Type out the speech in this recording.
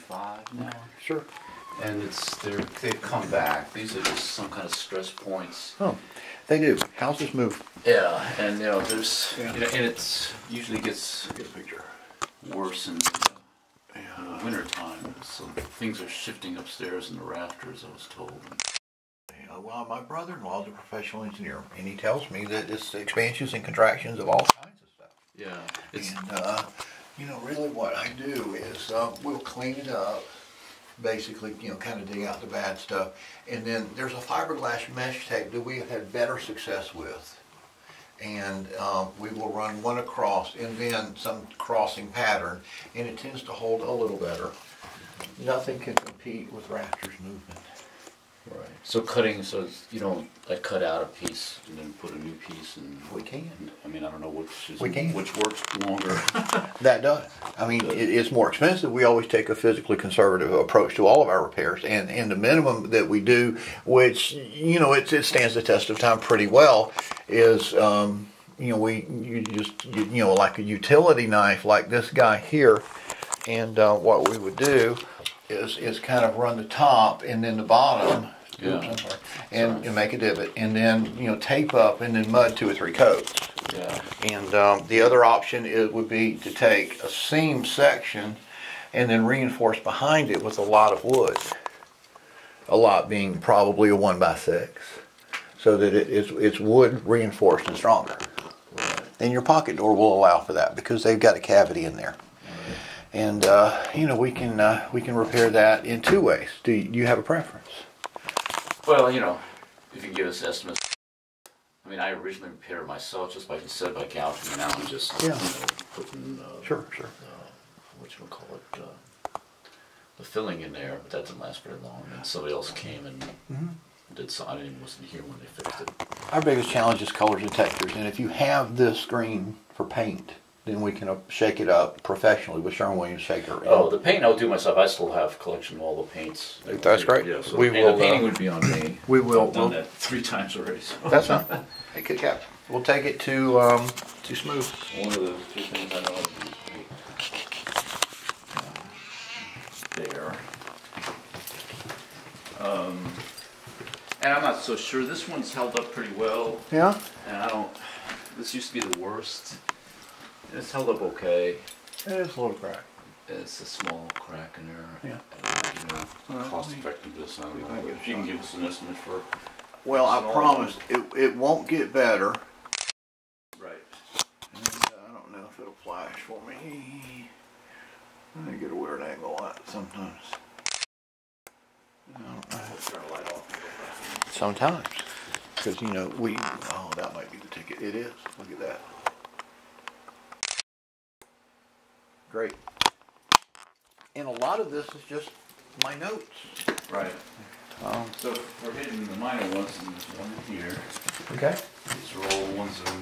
5 now. Sure. And they've come back. These are just some kind of stress points. Oh, they do. Houses move. Yeah, and there's and it's usually gets worse in the winter time. So things are shifting upstairs in the rafters, I was told. Well, my brother-in-law is a professional engineer, and he tells me that it's expansions and contractions of all kinds of stuff. Yeah. And really what I do is we'll clean it up. Basically, kind of dig out the bad stuff. And then there's a fiberglass mesh tape that we have had better success with. And we will run one across and then some crossing pattern, and it tends to hold a little better. Nothing can compete with rafters movement. Right. So you don't like cut out a piece and then put a new piece in. We can. I mean, I don't know which works longer. That does. I mean, it's more expensive. We always take a physically conservative approach to all of our repairs, and the minimum that we do, which it stands the test of time pretty well, is like a utility knife like this guy here, and what we would do is kind of run the top and then the bottom. Yeah. Oops, I'm sorry. And make a divot, and then tape up, and then mud 2 or 3 coats. Yeah. And the other option would be to take a seam section and then reinforce behind it with a lot of wood. A lot being probably a 1x6, so that it's wood reinforced and stronger. Right. And your pocket door will allow for that because they've got a cavity in there. Right. And we can repair that in 2 ways. Do you have a preference? Well, if you can give us estimates. I mean, I originally repaired it myself just by gouging, and now I'm just putting Sure. The filling in there, but that didn't last very long. And somebody else came and did some. I wasn't here when they fixed it. Our biggest challenge is colors and textures, and if you have this screen for paint, then we can shake it up professionally with Sherwin-Williams shaker. Oh, the paint I'll do myself. I still have a collection of all the paints. That's great. Yeah, so the painting would be on me. We will. I've done that 3 times already. So. That's fine. Hey, good cap. We'll take it to smooth. One of the 2 things I know how to do is paint. There. And I'm not so sure. This one's held up pretty well. Yeah. And this used to be the worst. It's held up okay. It is a little crack. It's a small crack in there. Yeah. And, cost effectiveness. If you can give us an estimate for. Well, I promise it won't get better. Right. And I don't know if it'll flash for me. I get a weird angle on it sometimes. Turn the light off. Sometimes. Because, that might be the ticket. It is. Look at that. Great. And a lot of this is just my notes. Right. So we're hitting the minor ones, and there's one here. Okay. These are all ones that